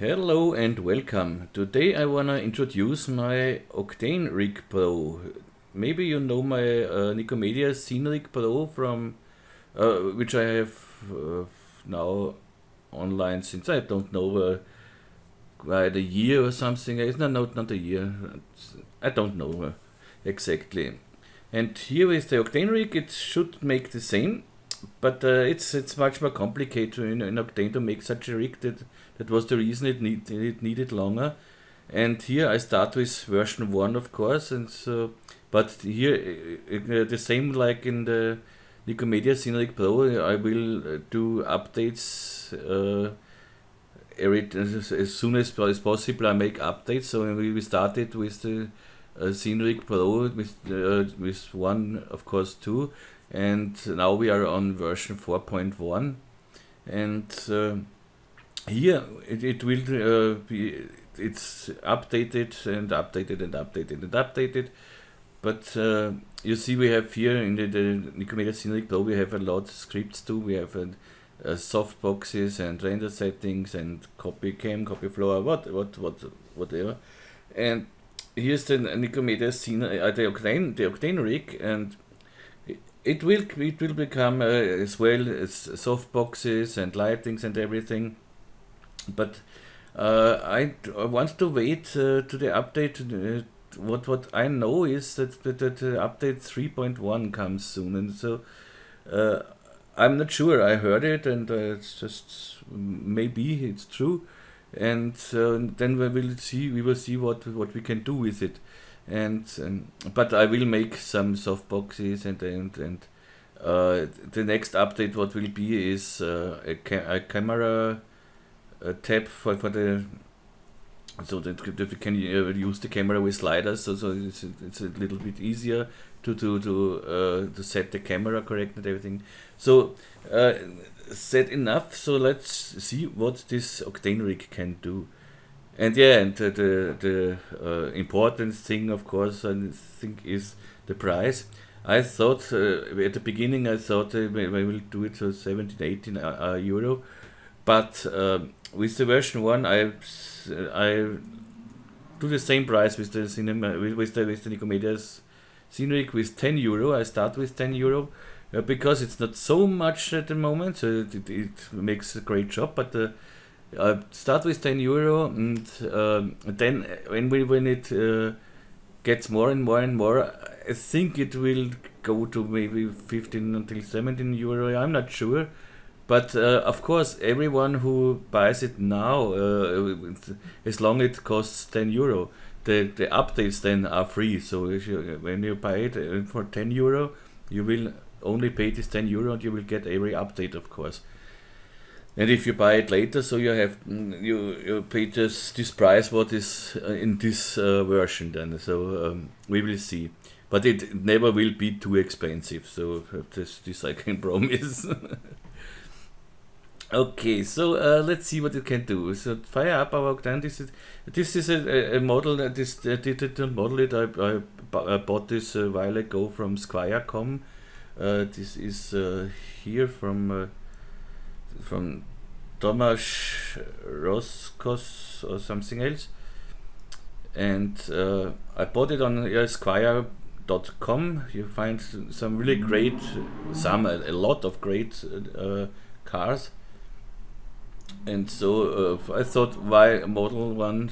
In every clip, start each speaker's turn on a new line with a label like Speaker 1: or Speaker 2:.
Speaker 1: Hello and welcome. Today I wanna introduce my Octane Rig Pro. Maybe you know my Nikomedias Scene Rig Pro from which I have now online since I don't know quite a year or something. It's not a year. I don't know exactly. And here is the Octane Rig. It should make the same, but it's much more complicated in Octane to make such a rig. That was the reason it needed longer. And here I start with version 1, of course, and so, but here the same like in the Nikomeidas Scene Rig Pro, I will do updates as soon as possible. I make updates. So we started with the Scene Rig Pro with 1, of course, 2, and now we are on version 4.1, and here it will be, it's updated and updated and updated and updated, but you see we have here in the Nikomeidas Scene Rig Pro we have a lot of scripts too. We have soft boxes and render settings and copy cam, copy floor, whatever. And here's the Nikomeidas Scene, the Octane Rig, and it will become as well as soft boxes and lightings and everything. But I want to wait to the update. What I know is that the update 3.1 comes soon, and so I'm not sure. I heard it, and it's just maybe it's true. And then we will see what we can do with it. And but I will make some soft boxes, and the next update what will be is a camera tab for the, so that we can use the camera with sliders, so it's a little bit easier to set the camera correct and everything. So set enough. So let's see what this Octane Rig can do. And yeah, and the important thing, of course, I think, is the price. I thought at the beginning I thought I will do it for 17-18 euro, but with the version 1 I do the same price with the Nikomeidas Scene Rig with 10 euro. I start with 10 euro because it's not so much at the moment, so it makes a great job. But I start with 10 euro, and then when it gets more and more and more, I think it will go to maybe 15 until 17 euro. I'm not sure. But of course, everyone who buys it now, as long as it costs 10 euro, the updates then are free. So if when you buy it for 10 euro, you will only pay this 10 euro, and you will get every update, of course. And if you buy it later, so you have you pay this price what is in this version then. So we will see. But it never will be too expensive. So this I can promise. Okay, so let's see what it can do. So fire up our Octane. This is a model that didn't model it. I bought this a while ago from Squire.com. This is here from Tomasz Roskos or something else, and I bought it on Squire.com. You find some really great, a lot of great cars. And so I thought, why model one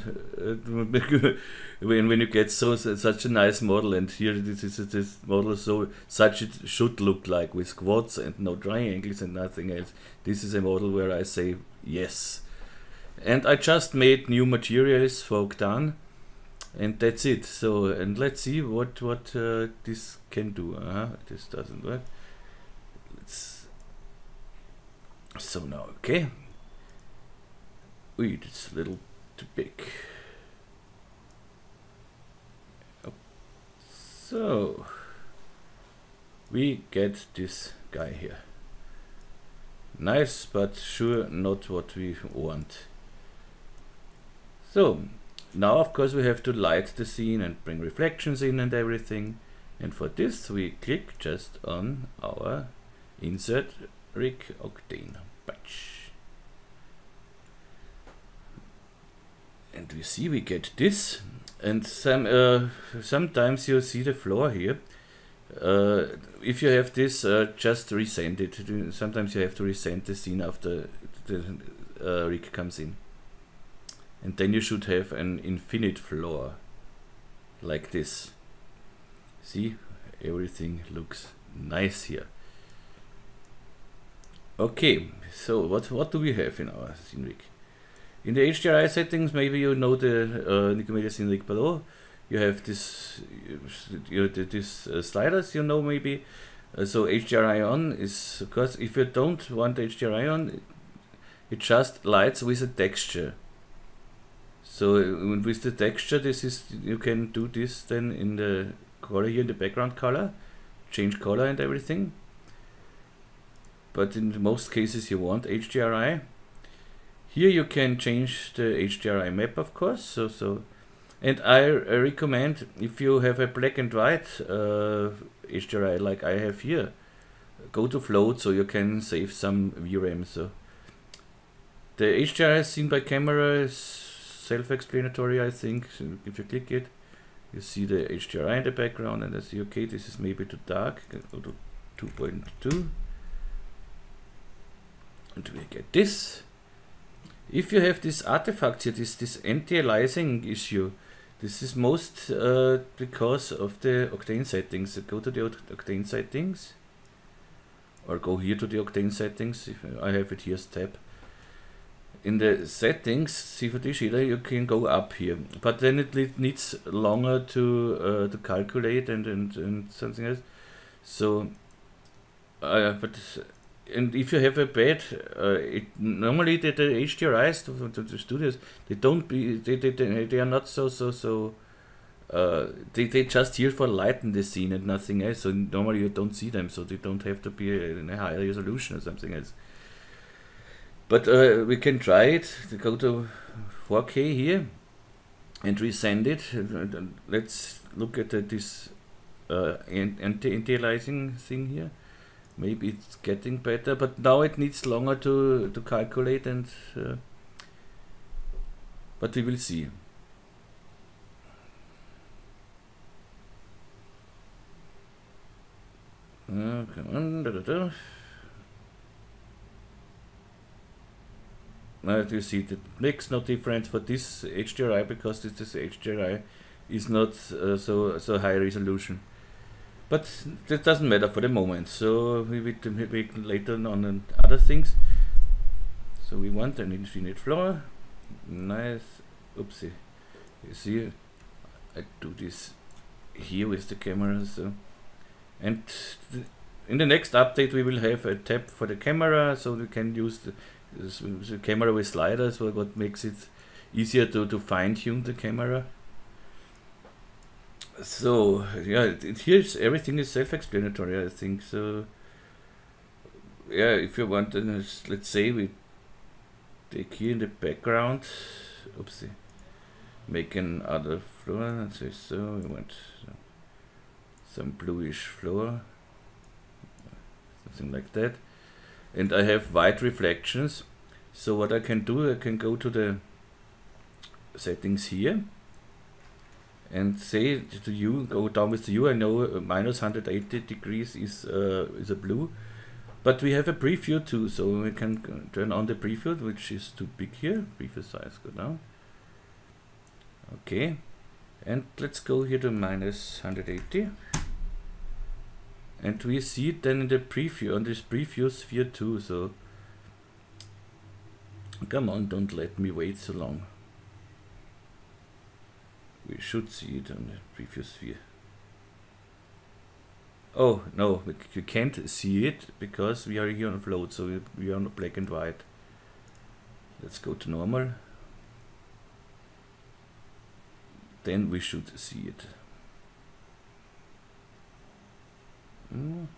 Speaker 1: when you get such a nice model, and here this model, so such it should look like, with quads and no triangles and nothing else. This is a model where I say yes. And I just made new materials for Octane, and that's it. So, and let's see what this can do. This doesn't work. So now, okay. Wait, it's a little too big. So we get this guy here. Nice, but sure not what we want. So now, of course, we have to light the scene and bring reflections in and everything. And for this, we click just on our insert rig Octane patch. and we see we get this, and sometimes you see the floor here. If you have this, just resend it. Sometimes you have to resend the scene after the rig comes in, and then you should have an infinite floor like this. See, everything looks nice here. Okay, so what do we have in our scene rig? In the HDRI settings, maybe you know the Nikomedias Scene Rig Pro. You have this, sliders, you know, maybe. So HDRI on is, of course, if you don't want HDRI on, it just lights with a texture. So with the texture, this is, you can do this then in the color here, in the background color, change color and everything. But in most cases you want HDRI. Here you can change the HDRI map, of course. And I recommend, if you have a black and white HDRI like I have here, go to float so you can save some VRAM. So the HDRI seen by camera is self-explanatory, I think. So if you click it, you see the HDRI in the background, and I see, okay, this is maybe too dark. Go to 2.2, and we get this. If you have this artifact here, this anti-aliasing issue, this is most because of the Octane settings. So go to the Octane settings, or go here to the Octane settings. If I have it here as tab. In the settings, see for the shader, you can go up here, but then it needs longer to calculate and something else. So, and if you have a bad, normally the HDRIs, the studios, they are not they just here for lighten the scene and nothing else. So normally you don't see them, so they don't have to be in a higher resolution or something else. But we can try it. Go to 4K here and resend it. Let's look at this anti-aliasing thing here. Maybe it's getting better, but now it needs longer to calculate, and but we will see. Come on. Now you see that makes no difference for this HDRI, because this HDRI is not so high resolution. But that doesn't matter for the moment, so we will maybe later on other things. So we want an infinite floor. Nice. Oopsie. You see, I do this here with the camera. So, and in the next update we will have a tab for the camera, so we can use the camera with sliders, what makes it easier to fine-tune the camera. So yeah, here's everything is self-explanatory, I think. So yeah, if you want, let's say we take here in the background, oopsie, make another floor. Let's say so we want some bluish floor, something like that. And I have white reflections. So what I can do, I can go to the settings here and say to you, go down with the U. I know minus 180 degrees is a blue, but we have a preview too, so we can turn on the preview, which is too big here. Preview size go down. Okay, and let's go here to minus 180, and we see it then in the preview, on this preview sphere too. So come on, don't let me wait so long. We should see it on the previous sphere. Oh no, you can't see it because we are here on float, so we are on black and white. Let's go to normal. Then we should see it. Come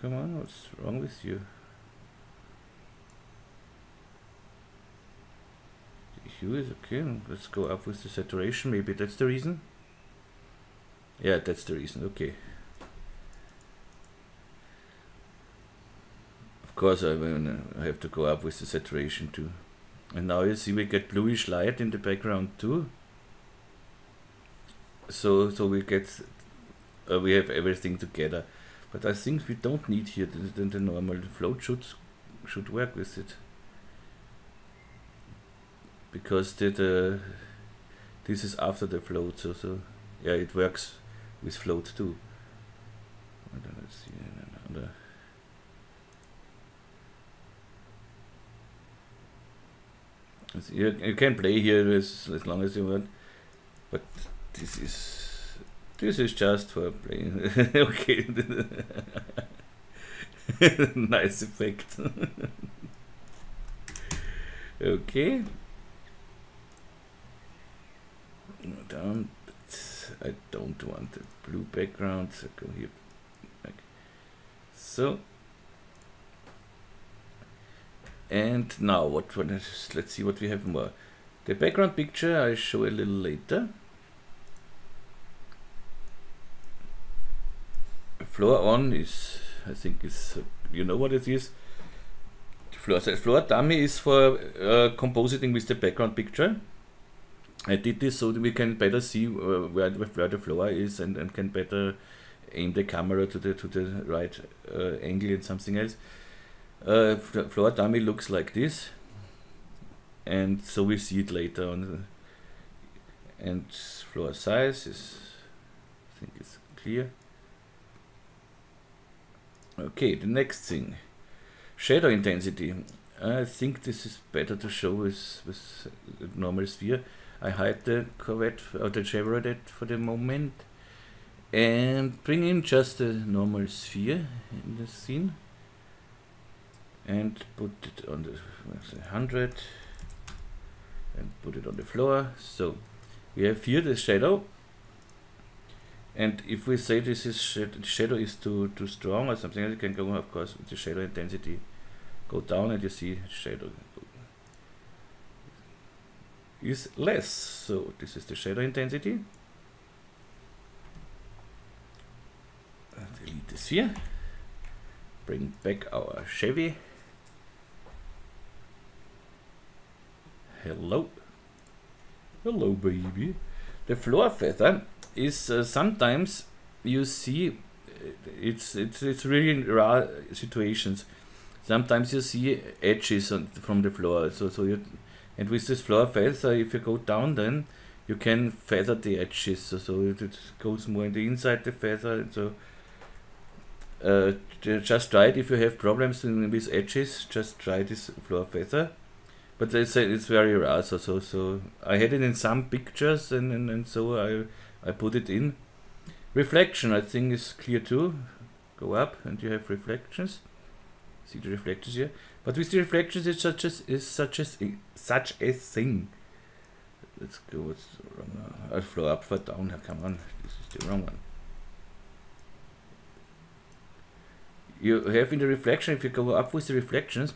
Speaker 1: on, what's wrong with you? Hue is okay. Let's go up with the saturation. Maybe that's the reason. Yeah, that's the reason. Okay. Of course, I have to go up with the saturation too. And now you see we get bluish light in the background too. So we get we have everything together. But I think we don't need here the normal float should work with it, because this is after the float. So yeah, it works with float too. Let's see another. You can play here as long as you want, but this is just for playing. Okay. Nice effect. Okay. Down. I don't want a blue background, so go here. Like so. And now let's see what we have more. The background picture I'll show a little later. Floor on is, I think is, you know what it is. Floor dummy is for compositing with the background picture. I did this so that we can better see where the floor is, and can better aim the camera to the right angle and something else. Floor dummy looks like this, and so we see it later on. And floor size is, I think it's clear. Okay, the next thing, shadow intensity. I think this is better to show with normal sphere. I hide the Corvette or the Chevrolet for the moment, and bring in just a normal sphere in the scene, and put it on the 100, and put it on the floor. So we have here the shadow, and if we say this is shadow is too strong or something else, you can go, of course, with the shadow intensity, go down, and you see shadow is less. So this is the shadow intensity. Delete the sphere, bring back our Chevy. Hello baby. The floor feather is sometimes you see it's really in rare situations. Sometimes you see edges from the floor, and with this floor feather, if you go down, then you can feather the edges, so it goes more in the inside the feather. And so just try it if you have problems with edges. Just try this floor feather, but they say it's very rare. So I had it in some pictures, and so I put it in. Reflection, I think, is clear too. Go up, and you have reflections. See the reflections here, but with the reflections, it's such a thing. Let's go. What's the wrong one? Floor up, floor down. Come on, this is the wrong one. You have in the reflection, if you go up with the reflections,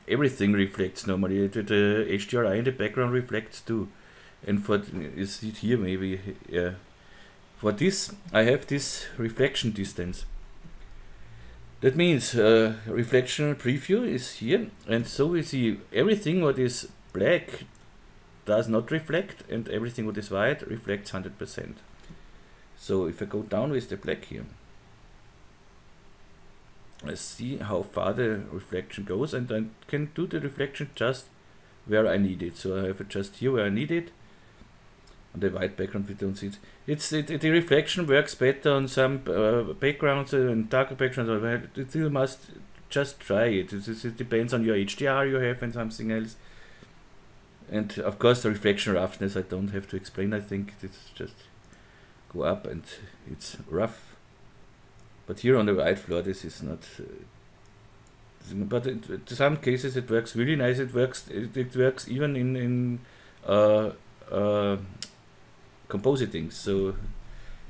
Speaker 1: everything reflects normally. The HDRI in the background reflects too. And for, you see it here maybe, yeah. For this, I have this reflection distance. That means reflection preview is here, and so we see everything what is black does not reflect, and everything what is white reflects 100%. So if I go down with the black here, I see how far the reflection goes, and I can do the reflection just where I need it. So I have it just here where I need it. On the white background we don't see it. The reflection works better on some backgrounds and darker backgrounds. You must just try it. It depends on your HDR you have and something else. And of course the reflection roughness I don't have to explain. I think it's just go up and it's rough. But here on the white floor this is not. But in some cases it works really nice. It works even in compositing, so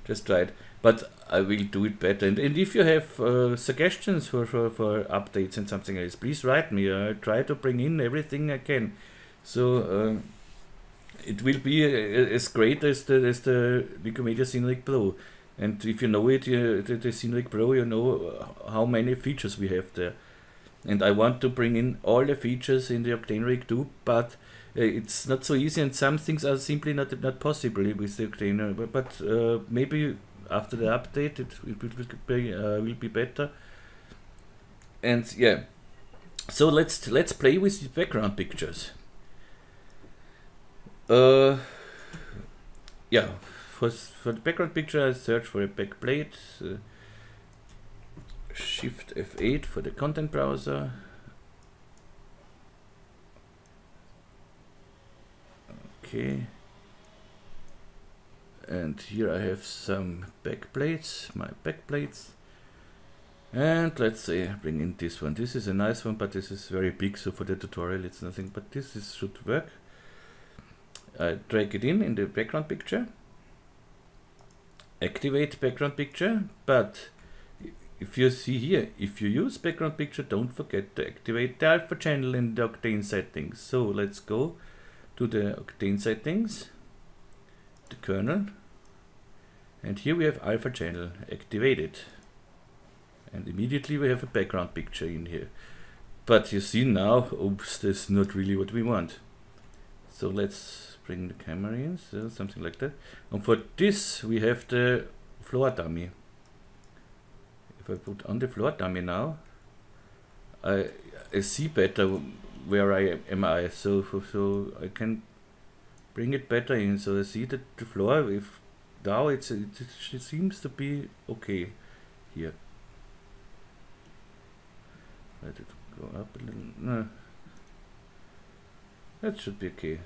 Speaker 1: just try it. But I will do it better. And if you have suggestions for updates and something else, please write me. I try to bring in everything I can. So it will be as great as the Nikomedias Scene Rig Pro. And if you know it, the Scene Rig Pro, you know how many features we have there. and I want to bring in all the features in the Octane Rig too, but it's not so easy, and some things are simply not possible with the Octane. But maybe after the update it will be better. And yeah, so let's play with the background pictures. Yeah, for the background picture I search for a backplate. Shift F8 for the content browser. Okay. And here I have some backplates, my backplates. And let's say bring in this one. This is a nice one, but this is very big, so for the tutorial it's nothing, but this should work. I drag it in the background picture. Activate background picture, but if you see here, if you use background picture, don't forget to activate the alpha channel in the Octane settings. So let's go to the Octane settings, the kernel, and here we have alpha channel activated. And immediately we have a background picture in here. But you see now, oops, that's not really what we want. So let's bring the camera in, so something like that. And for this we have the floor dummy. If I put on the floor dummy now, I see better where I am. So I can bring it better in. So I see that the floor, if now it seems to be okay here. Let it go up a little. No. That should be okay.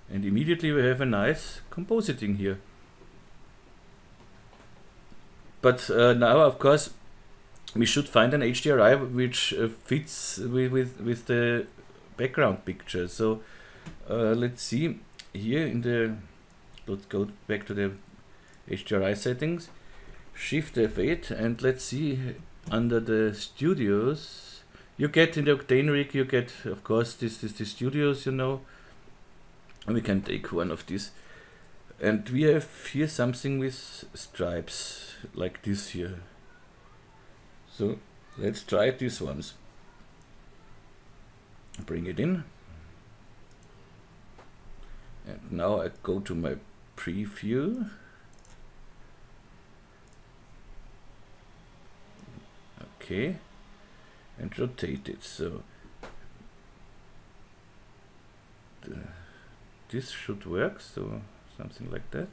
Speaker 1: And immediately we have a nice compositing here. But now, of course, we should find an HDRI which fits with the background picture. So let's see here in the, let's go back to the HDRI settings, Shift F8, and let's see under the studios. You get in the Octane Rig, you get, of course, this studios, you know. And we can take one of these. And we have here something with stripes, like this here. So let's try these ones. Bring it in. And now I go to my preview. Okay. And rotate it. So this should work. So something like that.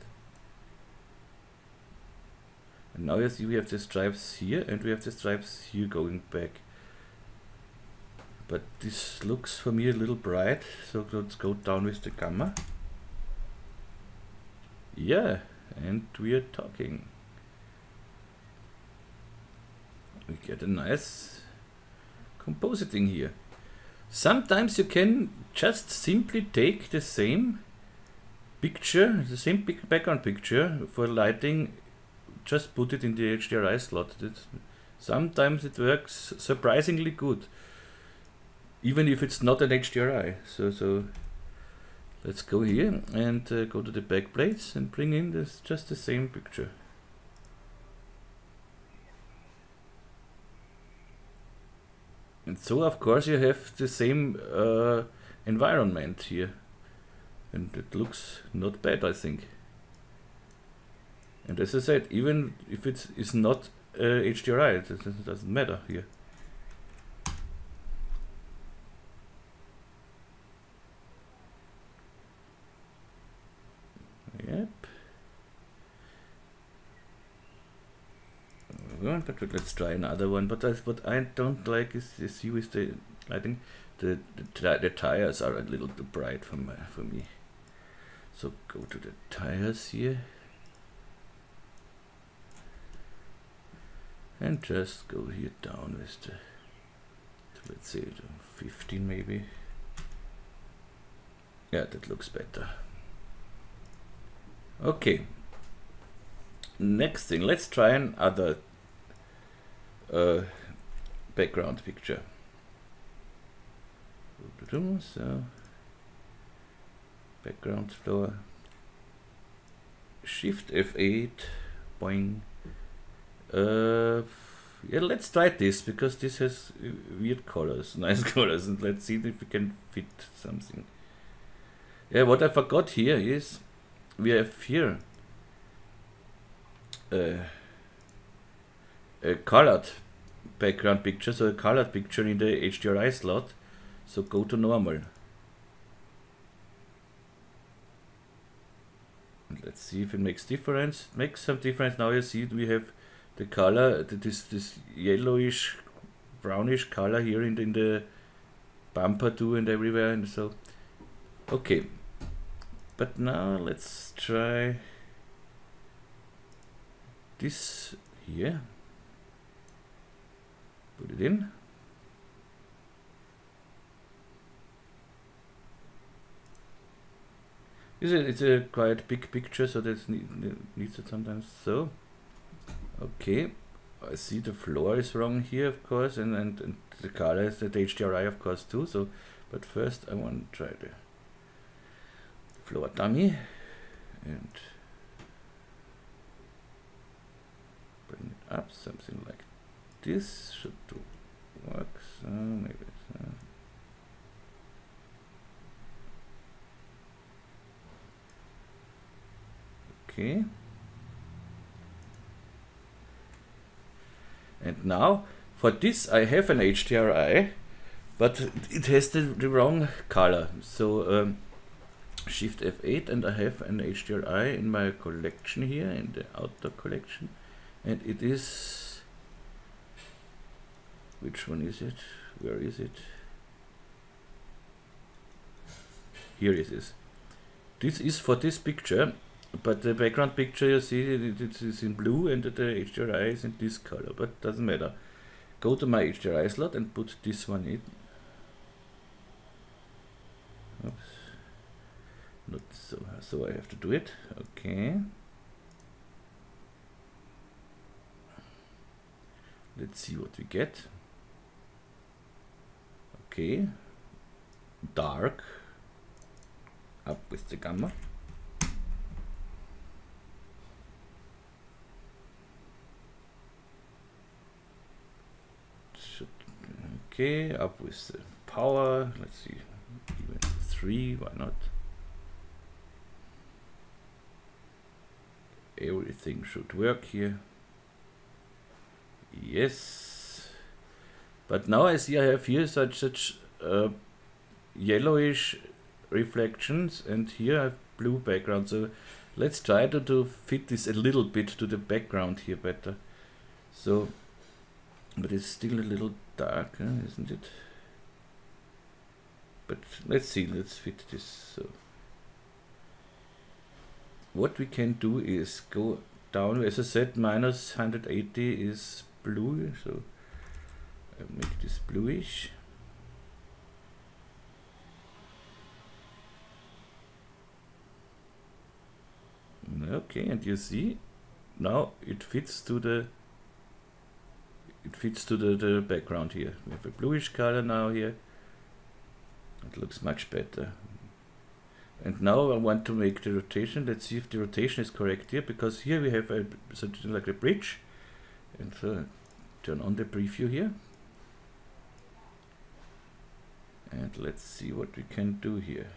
Speaker 1: And now you see we have the stripes here and we have the stripes here going back. But this looks for me a little bright, so let's go down with the gamma. Yeah, and we are talking. We get a nice compositing here. Sometimes you can just simply take the same picture, the same background picture for lighting, just put it in the HDRI slot. Sometimes it works surprisingly good, even if it's not an HDRI. So let's go here and go to the backplates and bring in this just the same picture. And so of course you have the same environment here, and it looks not bad, I think. And as I said, even if it is not HDRI, it doesn't matter here. Yep. But let's try another one. But what I don't like is see with the lighting, the tires are a little too bright for me. So go to the tires here and just go here down with the, let's say 15 maybe. Yeah, that looks better. Okay. Next thing, let's try another background picture. So background floor, Shift F8, boing. yeah, let's try this, because this has weird colors, nice colors, and let's see if we can fit something. Yeah, what I forgot here is we have here a colored background picture, so a colored picture in the HDRI slot. So go to normal. And let's see if it makes difference. It makes some difference. Now you see we have the color, this yellowish, brownish color here in the bumper too and everywhere, and so okay. But now let's try this here. Put it in. It's a quite big picture, so that needs it sometimes. So, okay, I see the floor is wrong here, of course, and the color is the HDRI, of course, too. So, but first I want to try the floor dummy and bring it up, something like this should work. So maybe so. Okay. And now for this I have an HDRI, but it has the wrong color. So Shift F8, and I have an HDRI in my collection here, in the outdoor collection, and it is, which one is it? Where is it? Here it is. This is for this picture, but the background picture, you see it is in blue and the HDRI is in this color, but doesn't matter. Go to my HDRI slot and put this one in. Oops. Not so I have to do it. Okay. Let's see what we get. Okay. Dark. Up with the gamma. Okay, up with the power. Let's see. Even 3, why not? Everything should work here. Yes. But now I see I have here such yellowish reflections, and here I have blue background. So let's try to fit this a little bit to the background here better. So, but it's still a little dark, isn't it? But let's see, let's fit this. So what we can do is go down, as I said, minus 180 is blue, so I make this bluish. Okay, and you see now it fits to the background here. We have a bluish color now here. It looks much better. And now I want to make the rotation. Let's see if the rotation is correct here, because here we have something like a bridge. And so turn on the preview here. And let's see what we can do here.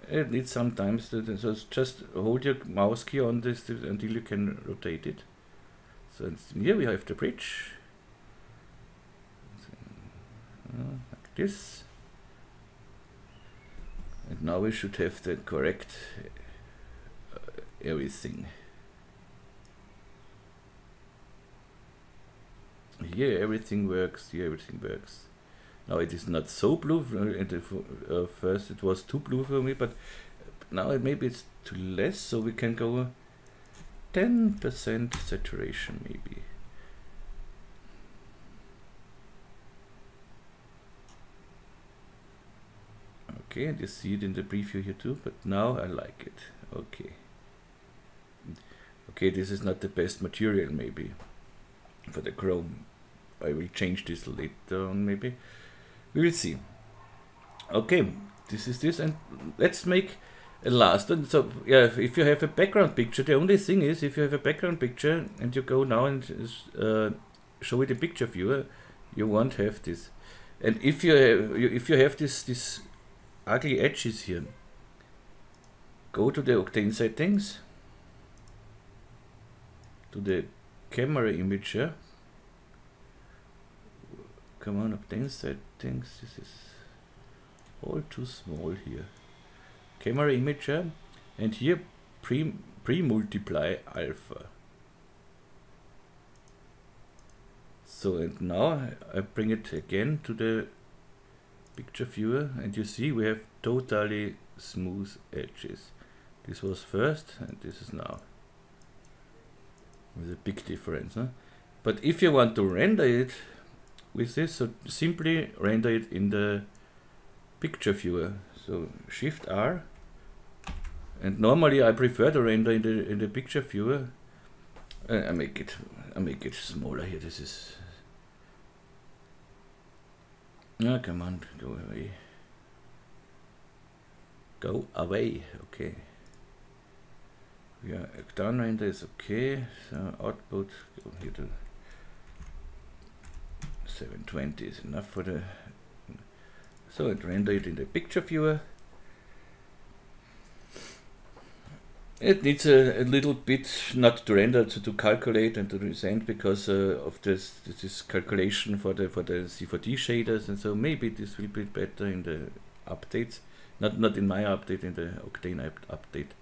Speaker 1: It needs sometimes, so just hold your mouse key on this until you can rotate it. So here we have the bridge. Like this. And now we should have the correct everything. Here everything works, here everything works. Now it is not so blue. First it was too blue for me, but now maybe it's too less, so we can go 10% saturation maybe. Okay, and you see it in the preview here too, but now I like it. Okay. Okay, this is not the best material maybe for the chrome. I will change this later on maybe. We will see. Okay, this is this, and let's make last, and so yeah, if you have a background picture, the only thing is, if you have a background picture and you go now and show it a picture viewer, you won't have this. And if you have this ugly edges here, go to the Octane Settings, to the camera imager. Come on, Octane Settings. This is all too small here. Camera imager, and here pre-multiply alpha. So, and now I bring it again to the picture viewer, and you see we have totally smooth edges. This was first and this is now, with a big difference, huh? But if you want to render it with this, so simply render it in the picture viewer. So Shift R, and normally I prefer to render in the picture viewer. I make it smaller here. This is, oh, come on, go away. Go away, okay. Yeah, Octane render is okay. So output, go here to 720 is enough for the. So it render it in the picture viewer. It needs a little bit, not to render, to calculate and to resend, because of this calculation for the C4D shaders, and so maybe this will be better in the updates. Not in my update, in the Octane update.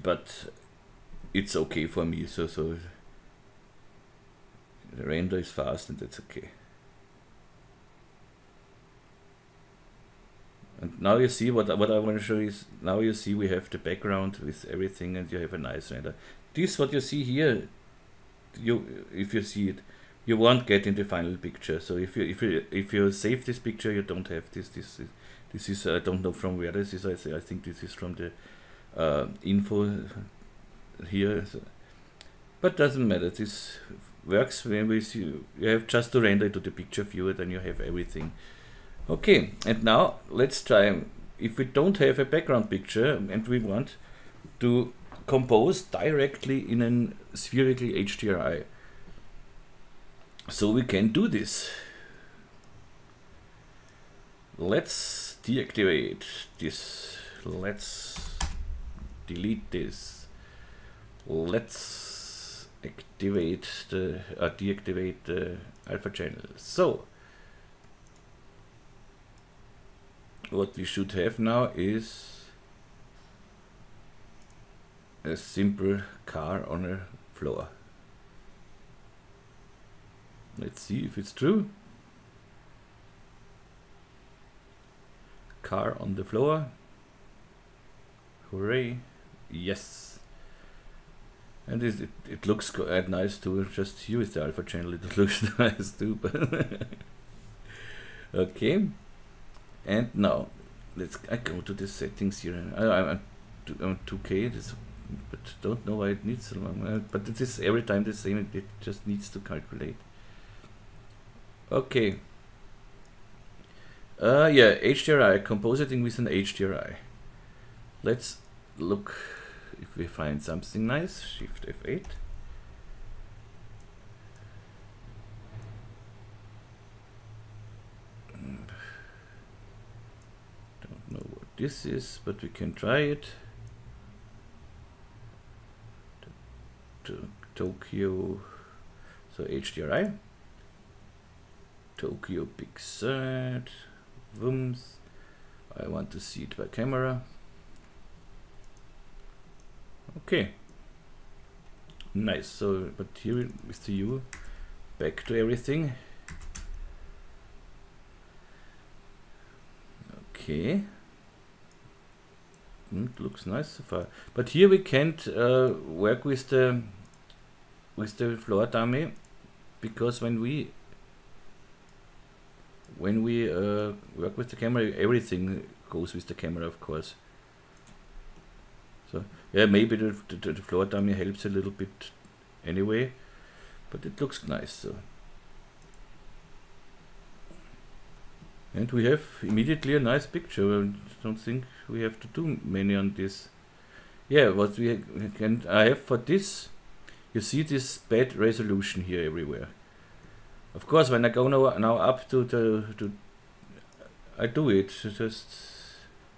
Speaker 1: But it's okay for me. So the render is fast, and that's okay. And now you see what I want to show is, now you see we have the background with everything, and you have a nice render. This what you see here, if you see it, you won't get in the final picture. So if you save this picture, you don't have this. This is I don't know from where this is. I think this is from the info here. So, but doesn't matter. This works when we see. You have just to render it to the picture viewer, then you have everything. Okay, and now let's try, if we don't have a background picture and we want to compose directly in a spherical HDRI. So we can do this. Let's deactivate this. Let's delete this. Let's activate the deactivate the alpha channel. So what we should have now is a simple car on a floor. Let's see if it's true. Car on the floor. Hooray. Yes. And it looks quite nice too. Just here with the alpha channel it looks nice too. Okay. And now, I go to the settings here. I'm 2K, but don't know why it needs so long. But it is every time the same, it just needs to calculate. Okay. Yeah, HDRI, compositing with an HDRI. Let's look if we find something nice. Shift F8. Know what this is, but we can try it. Tokyo, so HDRI, Tokyo Pixart, Vooms. I want to see it by camera. Okay, nice. So, but here with the U, back to everything. Okay. It looks nice so far, but here we can't work with the floor dummy, because when we work with the camera, everything goes with the camera, of course. So yeah, maybe the floor dummy helps a little bit anyway, but it looks nice. So And we have immediately a nice picture. I don't think we have to do many on this. Yeah, what we can I have for this, you see this bad resolution here everywhere. Of course, when I go now up to I do it. Just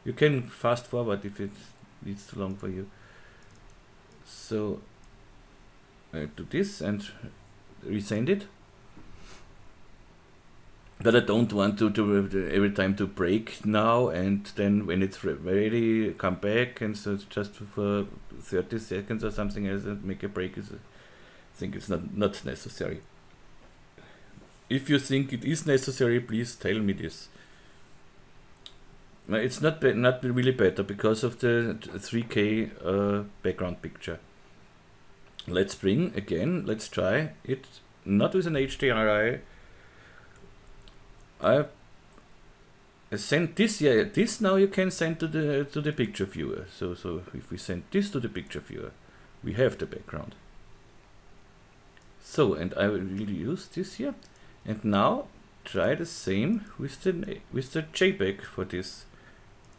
Speaker 1: you can fast forward if it's too long for you. So I do this and resend it. But I don't want to every time to break now, and then when it's ready, come back, and so it's just for 30 seconds or something else and make a break. I think it's not necessary. If you think it is necessary, please tell me this. It's not really better because of the 3K background picture. Let's bring again. Let's try it not with an HDRI. I send this. Yeah, this now you can send to the picture viewer. So if we send this to the picture viewer, we have the background. So, and I will use this here, and now try the same with the JPEG for this,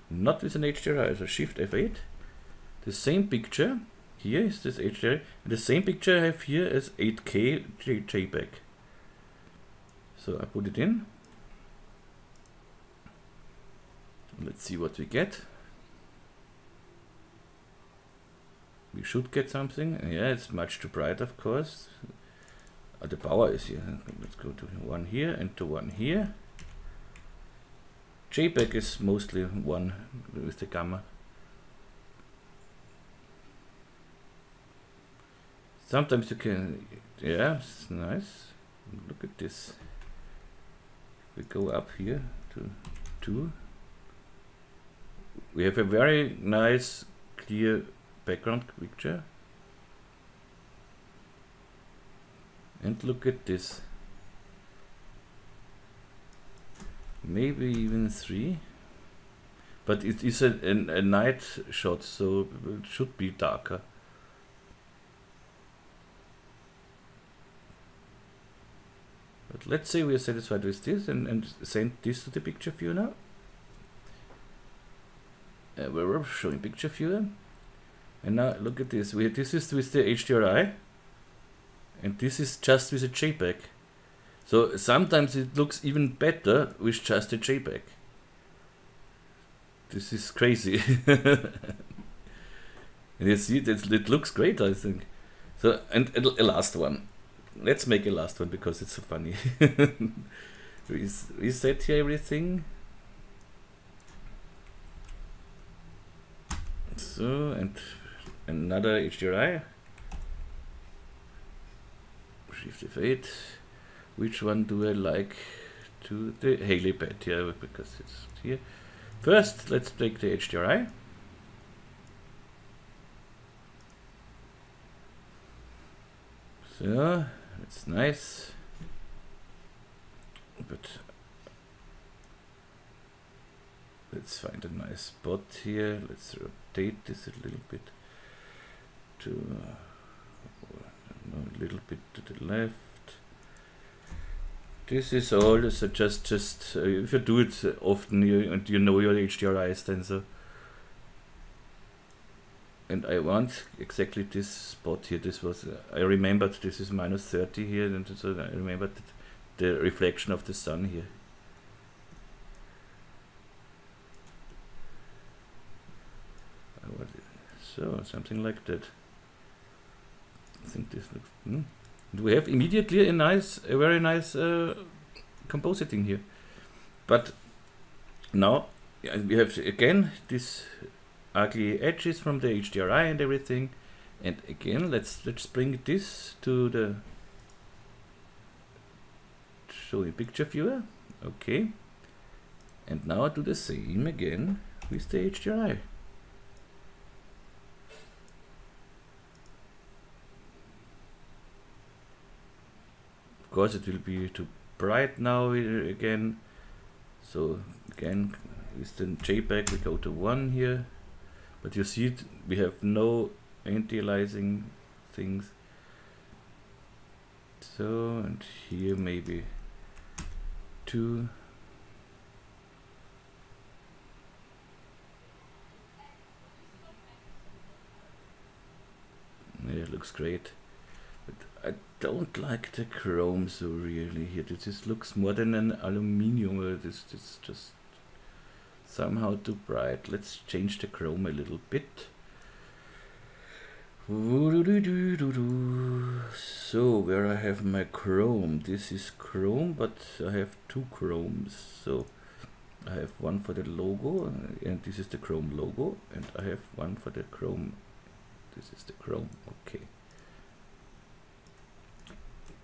Speaker 1: not with an HDRI. So Shift F8, the same picture. Here is this HDRI, and the same picture I have here as 8K JPEG. So I put it in. Let's see what we get. We should get something. Yeah, it's much too bright, of course. The power is here. Let's go to one here and to one here. JPEG is mostly one with the gamma. Sometimes you can, yeah, it's nice. Look at this. We go up here to 2. We have a very nice clear background picture. And look at this. Maybe even 3. But it is a night shot, so it should be darker. But let's say we are satisfied with this and send this to the picture viewer now. We're showing picture viewer, and now look at this. This is with the HDRI, and this is just with a JPEG. So sometimes it looks even better with just a JPEG. This is crazy. And you see, it looks great, I think. So, and a last one. Let's make a last one because it's so funny. Reset here everything. So, and another HDRI. Shift F8. Which one do I like? To the helipad here, because it's here. First, let's take the HDRI. So, it's nice. But let's find a nice spot here. Let's rotate this a little bit to a little bit to the left. This is all. So just if you do it often, you know your HDRIs then. So, and I want exactly this spot here. This was I remembered this is -30 here, and so I remembered the reflection of the sun here. So something like that. I think this looks. We have immediately a very nice compositing here. But now we have again this ugly edges from the HDRI and everything. And again, let's bring this to the showing picture viewer. Okay. And now do the same again with the HDRI. Of course, it will be too bright now again. So again, with the JPEG, we go to 1 here. But you see, we have no anti-aliasing things. So, and here maybe 2. looks great. But I don't like the chrome so really here. This looks more than an aluminium. This just somehow too bright. Let's change the chrome a little bit. So where I have my chrome, this is chrome, but I have two chromes. So I have one for the logo, and this is the chrome logo, and I have one for the chrome. This is the chrome. Okay.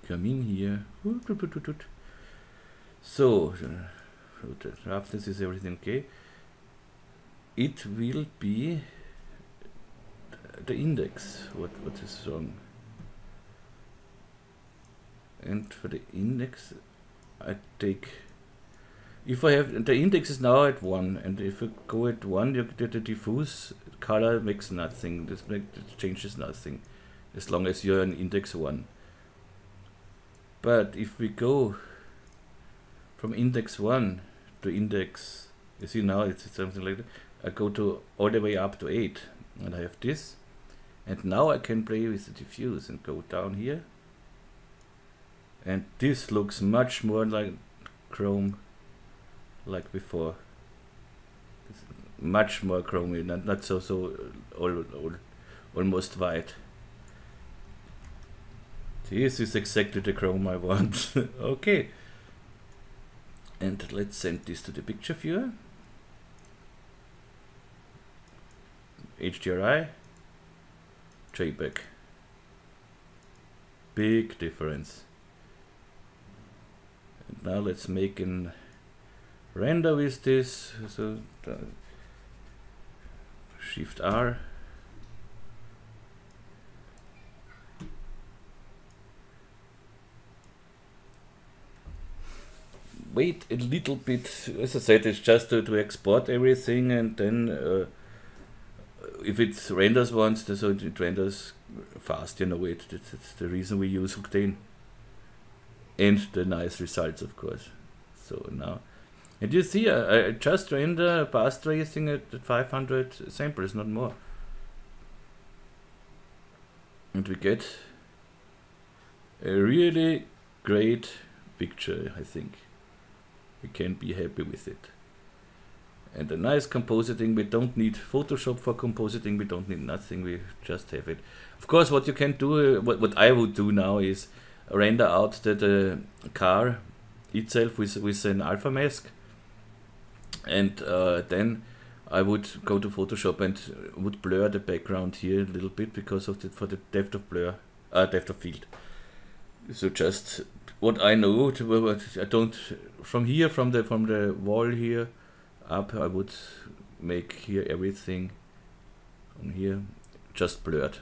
Speaker 1: Come in here. So after this is everything okay. It will be the index. What is wrong? And for the index, I take. If I have the index is now at 1, and if I go at 1, you get the diffuse color makes nothing. This changes nothing, as long as you're an index 1. But if we go from index 1 to index, you see now it's something like that. I go to all the way up to 8, and I have this, and now I can play with the diffuse and go down here, and this looks much more like chrome, like before. It's much more chromey, not so almost white. This is exactly the chrome I want. Okay. And let's send this to the picture viewer. HDRI, JPEG. Big difference. And now let's make an render with this. So Shift R. Wait a little bit. As I said, it's just to export everything, and then if it renders once, so it renders fast, you know it. That's the reason we use Octane. And the nice results, of course. So now, and you see, I just render path tracing at 500 samples, not more. And we get a really great picture, I think. We can be happy with it. And a nice compositing. We don't need Photoshop for compositing. We don't need nothing. We just have it. Of course, what you can do, what I would do now is render out the car itself with an alpha mask, and then I would go to Photoshop and would blur the background here a little bit because of for the depth of blur, depth of field. So just what I know, I don't from here from the wall here up. I would make here everything on here just blurred,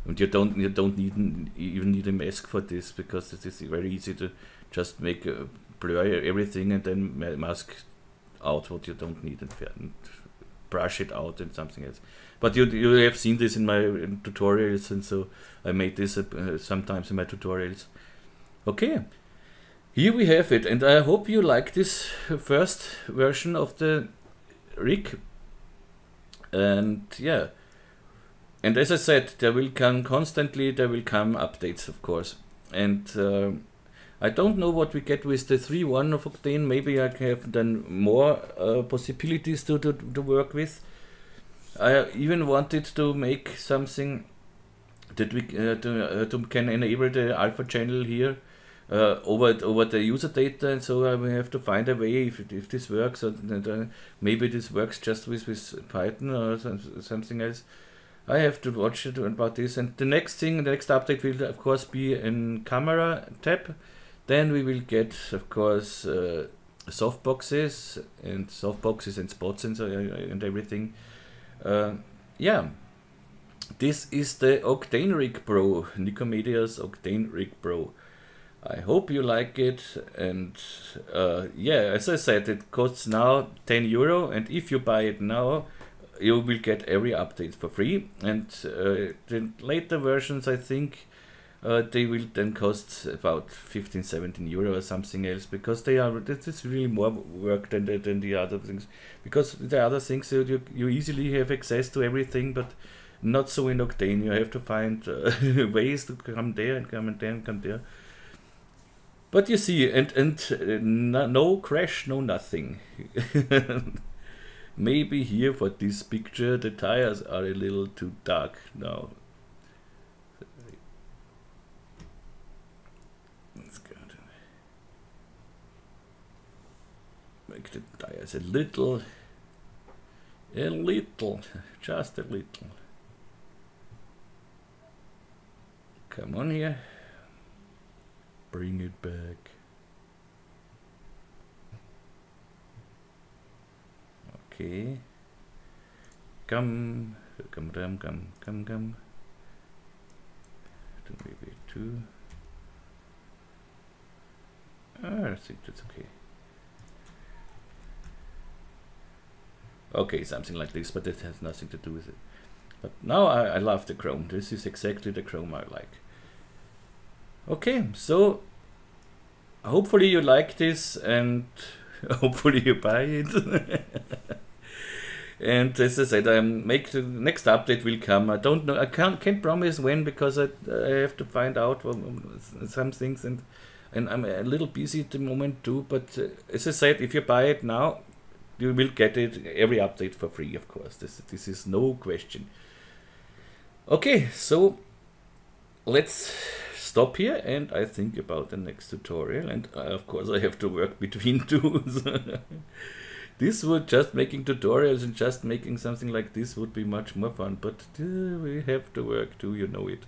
Speaker 1: and you don't even need a mask for this, because it is very easy to just make blur everything and then mask out what you don't need and brush it out and something else. But you have seen this in my tutorials, and so I made this sometimes in my tutorials. Okay, here we have it, and I hope you like this first version of the rig. And yeah, and as I said, there will come constantly, there will come updates, of course. And I don't know what we get with the 3.1 of Octane. Maybe I have then more possibilities to work with. I even wanted to make something that we can enable the alpha channel here over the user data, and so I will have to find a way if this works, or maybe this works just with Python or something else. I have to watch it about this. And the next update will of course be in camera tab. Then we will get, of course, softboxes and spots and everything. Yeah, this is the Octane Rig Pro, Nikomedias Octane Rig Pro. I hope you like it, and yeah, as I said, it costs now €10, and if you buy it now, you will get every update for free. And the later versions, I think, they will then cost about €15–17 or something else, because this is really more work than the other things. Because the other things you easily have access to everything, but Not so in Octane, you have to find ways to come there and come and there and come there. But you see, no crash, no nothing. Maybe here for this picture the tires are a little too dark now. Let's go to make the tires a little, just a little. Come on here. Bring it back. Okay. Come. Maybe 2. I think that's okay. Okay, something like this, but it has nothing to do with it. But now I love the chrome. This is exactly the chrome I like. Okay, so hopefully you like this and hopefully you buy it. And as I said, make the next update will come. I don't know. I can't promise when, because I have to find out some things, and I'm a little busy at the moment too. But as I said, if you buy it now, you will get it every update for free, of course. This is no question. Okay, so let's stop here and I think about the next tutorial, and of course I have to work between two. This would just making tutorials and just making something like this would be much more fun, but we have to work too, you know it.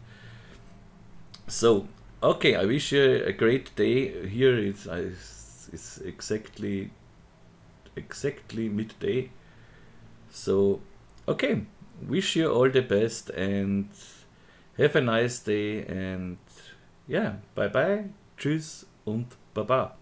Speaker 1: So okay, I wish you a great day. Here it's exactly midday. So okay, wish you all the best and have a nice day, and yeah, bye bye, tschüss und baba.